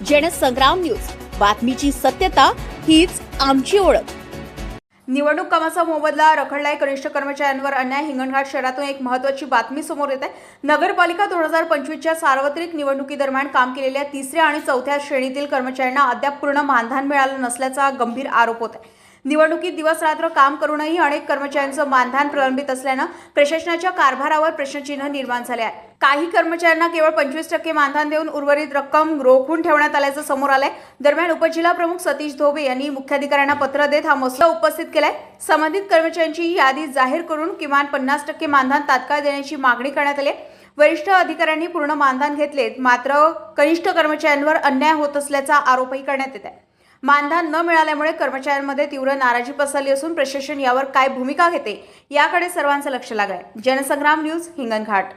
Jansangram news, बातमीची सत्यता हीच आमची ओळख। निवडणूक कामाचा मोबदला रखडलाय। कनिष्ठ कर्मचाऱ्यांवर अन्याय। हिंगणघाट शहरातून एक महत्त्वाची बातमी समोर येत आहे। नगरपालिका 2025च्या सार्वत्रिक निवडणुकीदरम्यान काम केलेल्या 3ऱ्या आणि 4थ्या श्रेणीतील कर्मचाऱ्यांना अद्याप पूर्ण मानधन मिळालं नसल्याचा गंभीर आरोप होत आहे। निवडणुकीत दिवस रात्र काम करूनही अनेक कर्मचाऱ्यांचं मानधन प्रलंबित असल्यानं प्रशासनाच्या कारभारावर प्रश्नचिन्ह निर्माण झाले आहे। काही कर्मचाऱ्यांना केवळ 25% मानधन देऊन उर्वरित रक्कम रोखून ठेवण्यात आल्याचं समोर आलंय। दरम्यान उपजिल्हा प्रमुख सतीश धोबे यांनी मुख्याधिकाऱ्यांना पत्र देत हा मसुदा उपस्थित केलाय। संबंधित कर्मचाऱ्यांची यादी जाहीर करून किमान 50% मानधन तात्काळ देण्याची मागणी करण्यात आली आहे। वरिष्ठ अधिकाऱ्यांनी पूर्ण मानधन घेतलेत, मात्र कनिष्ठ कर्मचाऱ्यांवर अन्याय होत असल्याचा आरोपही करण्यात येत आहे। मानधन न मिळाल्यामुळे कर्मचाऱ्यांमध्ये तीव्र नाराजी पसरली असून प्रशासन यावर काय भूमिका घेते याकडे सर्वांचं लक्ष लागलंय। जनसंग्राम न्यूज, हिंगणघाट।